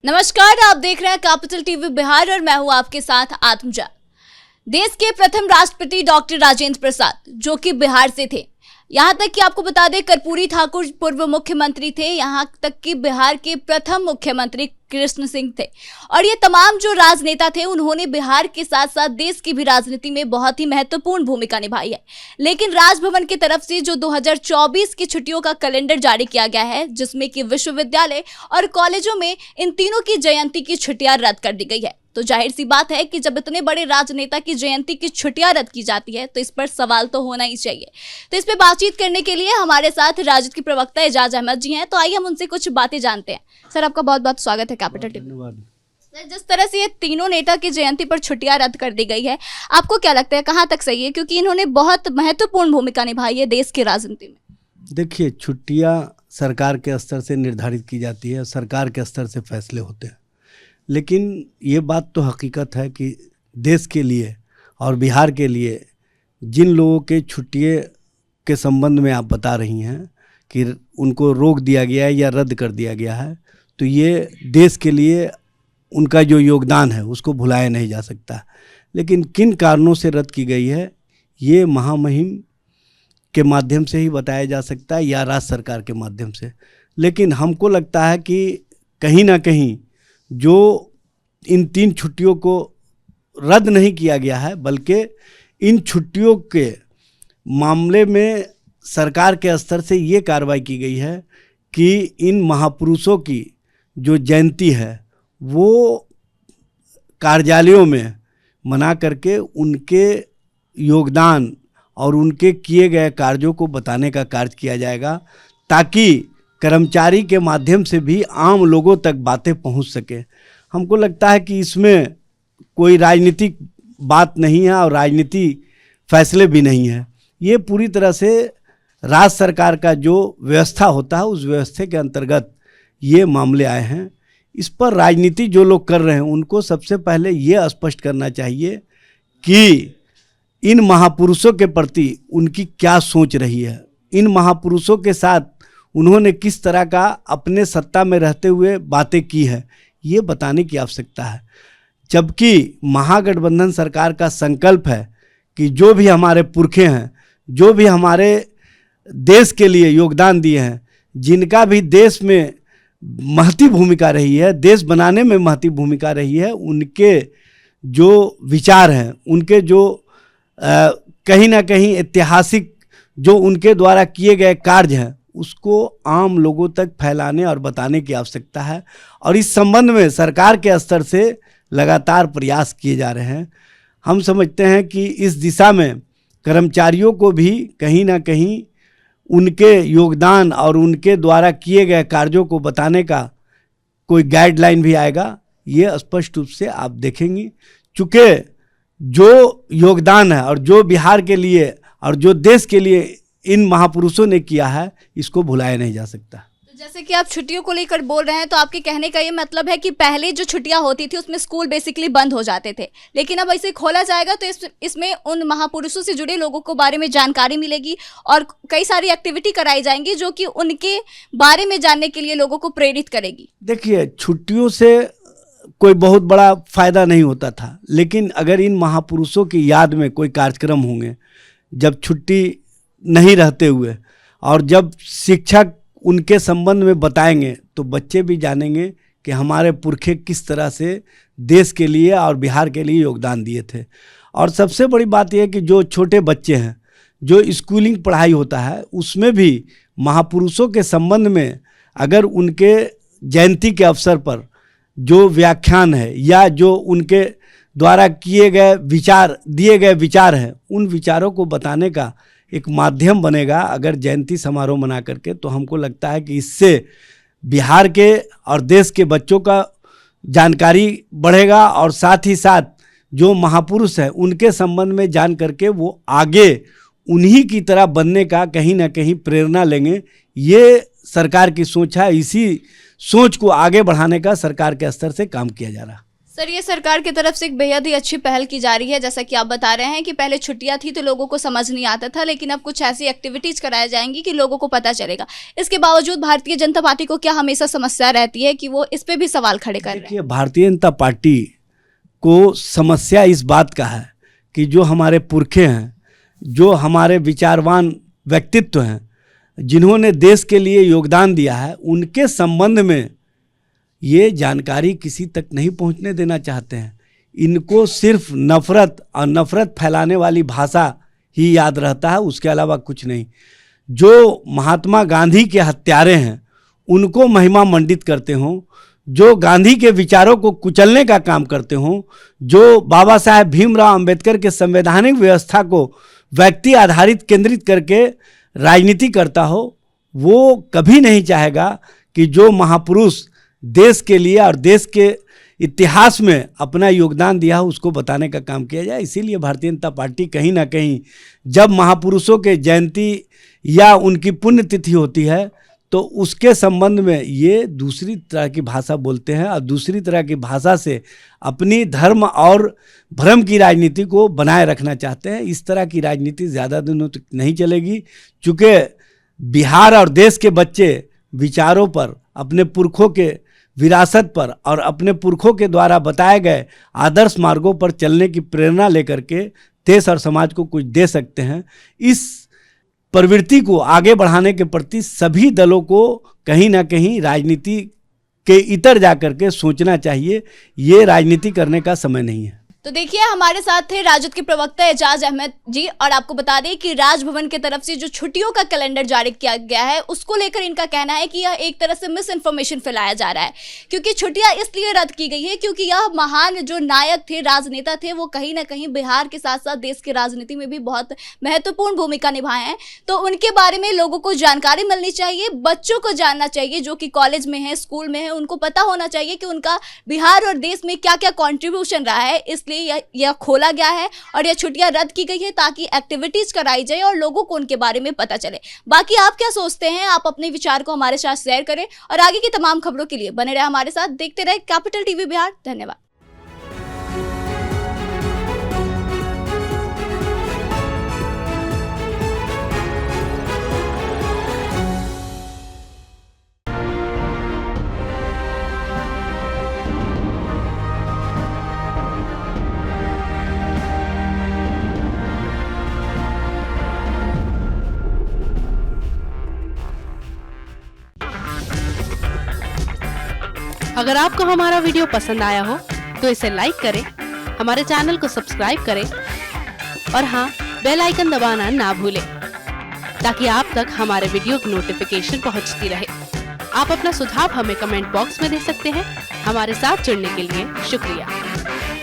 नमस्कार, आप देख रहे हैं कैपिटल टीवी बिहार और मैं हूं आपके साथ आत्मजा। देश के प्रथम राष्ट्रपति डॉक्टर राजेंद्र प्रसाद जो कि बिहार से थे, यहां तक कि आपको बता दें कर्पूरी ठाकुर पूर्व मुख्यमंत्री थे, यहां तक कि बिहार के प्रथम मुख्यमंत्री कृष्ण सिंह थे और ये तमाम जो राजनेता थे उन्होंने बिहार के साथ साथ देश की भी राजनीति में बहुत ही महत्वपूर्ण भूमिका निभाई है। लेकिन राजभवन की तरफ से जो 2024 की छुट्टियों का कैलेंडर जारी किया गया है, जिसमें कि विश्वविद्यालय और कॉलेजों में इन तीनों की जयंती की छुट्टियां रद्द कर दी गई है, तो जाहिर सी बात है कि जब इतने बड़े राजनेता की जयंती की छुट्टियां रद्द की जाती है तो इस पर सवाल तो होना ही चाहिए। तो इस पर बातचीत करने के लिए हमारे साथ राजद के प्रवक्ता एजाज अहमद जी हैं, तो आइए हम उनसे कुछ बातें जानते हैं। सर, आपका बहुत बहुत स्वागत है कैपिटल टीवी। धन्यवाद। सर, जिस तरह से ये तीनों नेता की जयंती पर छुट्टियां रद्द कर दी गई है, आपको क्या लगता है कहाँ तक सही है, क्योंकि इन्होंने बहुत महत्वपूर्ण भूमिका निभाई है देश की राजनीति में? देखिए, छुट्टियां सरकार के स्तर से निर्धारित की जाती है, सरकार के स्तर से फैसले होते हैं, लेकिन ये बात तो हकीकत है कि देश के लिए और बिहार के लिए जिन लोगों के छुट्टियों के संबंध में आप बता रही हैं कि उनको रोक दिया गया है या रद्द कर दिया गया है, तो ये देश के लिए उनका जो योगदान है उसको भुलाया नहीं जा सकता। लेकिन किन कारणों से रद्द की गई है ये महामहिम के माध्यम से ही बताया जा सकता है या राज्य सरकार के माध्यम से। लेकिन हमको लगता है कि कहीं ना कहीं जो इन तीन छुट्टियों को रद्द नहीं किया गया है, बल्कि इन छुट्टियों के मामले में सरकार के स्तर से ये कार्रवाई की गई है कि इन महापुरुषों की जो जयंती है वो कार्यालयों में मना करके उनके योगदान और उनके किए गए कार्यों को बताने का कार्य किया जाएगा, ताकि कर्मचारी के माध्यम से भी आम लोगों तक बातें पहुंच सके। हमको लगता है कि इसमें कोई राजनीतिक बात नहीं है और राजनीति फैसले भी नहीं है। ये पूरी तरह से राज्य सरकार का जो व्यवस्था होता है उस व्यवस्था के अंतर्गत ये मामले आए हैं। इस पर राजनीति जो लोग कर रहे हैं उनको सबसे पहले ये स्पष्ट करना चाहिए कि इन महापुरुषों के प्रति उनकी क्या सोच रही है, इन महापुरुषों के साथ उन्होंने किस तरह का अपने सत्ता में रहते हुए बातें की है, ये बताने की आवश्यकता है। जबकि महागठबंधन सरकार का संकल्प है कि जो भी हमारे पुरखे हैं, जो भी हमारे देश के लिए योगदान दिए हैं, जिनका भी देश में महती भूमिका रही है, देश बनाने में महती भूमिका रही है, उनके जो विचार हैं, उनके जो कहीं ना कहीं ऐतिहासिक जो उनके द्वारा किए गए कार्य हैं उसको आम लोगों तक फैलाने और बताने की आवश्यकता है। और इस संबंध में सरकार के स्तर से लगातार प्रयास किए जा रहे हैं। हम समझते हैं कि इस दिशा में कर्मचारियों को भी कहीं ना कहीं उनके योगदान और उनके द्वारा किए गए कार्यों को बताने का कोई गाइडलाइन भी आएगा। ये स्पष्ट रूप से आप देखेंगी, चूँकि जो योगदान है और जो बिहार के लिए और जो देश के लिए इन महापुरुषों ने किया है इसको भुलाया नहीं जा सकता। तो जैसे कि आप छुट्टियों को लेकर बोल रहे हैं, तो आपके कहने का ये मतलब है कि पहले जो छुट्टियां होती थी उसमें स्कूल बेसिकली बंद हो जाते थे, लेकिन अब ऐसे खोला जाएगा तो इसमें उन महापुरुषों से जुड़े लोगों को बारे में जानकारी मिलेगी और कई सारी एक्टिविटी कराई जाएंगी जो कि उनके बारे में जानने के लिए लोगों को प्रेरित करेगी। देखिए, छुट्टियों से कोई बहुत बड़ा फायदा नहीं होता था, लेकिन अगर इन महापुरुषों की याद में कोई कार्यक्रम होंगे, जब छुट्टी नहीं रहते हुए और जब शिक्षक उनके संबंध में बताएंगे तो बच्चे भी जानेंगे कि हमारे पुरखे किस तरह से देश के लिए और बिहार के लिए योगदान दिए थे। और सबसे बड़ी बात यह है कि जो छोटे बच्चे हैं, जो स्कूलिंग पढ़ाई होता है, उसमें भी महापुरुषों के संबंध में अगर उनके जयंती के अवसर पर जो व्याख्यान है या जो उनके द्वारा किए गए विचार, दिए गए विचार हैं, उन विचारों को बताने का एक माध्यम बनेगा अगर जयंती समारोह मना करके। तो हमको लगता है कि इससे बिहार के और देश के बच्चों का जानकारी बढ़ेगा और साथ ही साथ जो महापुरुष हैं उनके संबंध में जान करके वो आगे उन्हीं की तरह बनने का कहीं ना कहीं प्रेरणा लेंगे। ये सरकार की सोच है, इसी सोच को आगे बढ़ाने का सरकार के स्तर से काम किया जा रहा है। सर, ये सरकार की तरफ से एक बेहद ही अच्छी पहल की जा रही है। जैसा कि आप बता रहे हैं कि पहले छुट्टियां थी तो लोगों को समझ नहीं आता था, लेकिन अब कुछ ऐसी एक्टिविटीज कराई जाएंगी कि लोगों को पता चलेगा। इसके बावजूद भारतीय जनता पार्टी को क्या हमेशा समस्या रहती है कि वो इस पे भी सवाल खड़े कर रहे हैं? भारतीय जनता पार्टी को समस्या इस बात का है कि जो हमारे पुरखे हैं, जो हमारे विचारवान व्यक्तित्व हैं, जिन्होंने देश के लिए योगदान दिया है, उनके संबंध में ये जानकारी किसी तक नहीं पहुंचने देना चाहते हैं। इनको सिर्फ नफरत और नफरत फैलाने वाली भाषा ही याद रहता है, उसके अलावा कुछ नहीं। जो महात्मा गांधी के हत्यारे हैं उनको महिमा मंडित करते हों, जो गांधी के विचारों को कुचलने का काम करते हों, जो बाबा साहेब भीमराव अंबेडकर के संवैधानिक व्यवस्था को व्यक्ति आधारित केंद्रित करके राजनीति करता हो, वो कभी नहीं चाहेगा कि जो महापुरुष देश के लिए और देश के इतिहास में अपना योगदान दिया हो उसको बताने का काम किया जाए। इसीलिए भारतीय जनता पार्टी कहीं ना कहीं जब महापुरुषों के जयंती या उनकी पुण्यतिथि होती है तो उसके संबंध में ये दूसरी तरह की भाषा बोलते हैं और दूसरी तरह की भाषा से अपनी धर्म और भ्रम की राजनीति को बनाए रखना चाहते हैं। इस तरह की राजनीति ज़्यादा दिनों तक नहीं चलेगी, चूँकि बिहार और देश के बच्चे विचारों पर, अपने पुरखों के विरासत पर और अपने पुरखों के द्वारा बताए गए आदर्श मार्गों पर चलने की प्रेरणा लेकर के देश और समाज को कुछ दे सकते हैं। इस प्रवृत्ति को आगे बढ़ाने के प्रति सभी दलों को कहीं ना कहीं राजनीति के इतर जाकर के सोचना चाहिए। ये राजनीति करने का समय नहीं है। तो देखिए, हमारे साथ थे राजद के प्रवक्ता एजाज अहमद जी, और आपको बता दें कि राजभवन की तरफ से जो छुट्टियों का कैलेंडर जारी किया गया है उसको लेकर इनका कहना है कि यह एक तरह से मिस इन्फॉर्मेशन फैलाया जा रहा है, क्योंकि छुट्टियां इसलिए रद्द की गई है क्योंकि यह महान जो नायक थे, राजनेता थे, वो कहीं ना कहीं बिहार के साथ साथ देश की राजनीति में भी बहुत महत्वपूर्ण भूमिका निभाए हैं। तो उनके बारे में लोगों को जानकारी मिलनी चाहिए, बच्चों को जानना चाहिए जो कि कॉलेज में है, स्कूल में है, उनको पता होना चाहिए कि उनका बिहार और देश में क्या क्या कॉन्ट्रीब्यूशन रहा है। इसलिए यह खोला गया है और यह छुट्टियां रद्द की गई है ताकि एक्टिविटीज कराई जाए और लोगों को उनके बारे में पता चले। बाकी आप क्या सोचते हैं? आप अपने विचार को हमारे साथ शेयर करें और आगे की तमाम खबरों के लिए बने रहे हमारे साथ, देखते रहे कैपिटल टीवी बिहार। धन्यवाद। अगर आपको हमारा वीडियो पसंद आया हो तो इसे लाइक करें, हमारे चैनल को सब्सक्राइब करें और हाँ, बेल आइकन दबाना ना भूलें ताकि आप तक हमारे वीडियो की नोटिफिकेशन पहुंचती रहे। आप अपना सुझाव हमें कमेंट बॉक्स में दे सकते हैं। हमारे साथ जुड़ने के लिए शुक्रिया।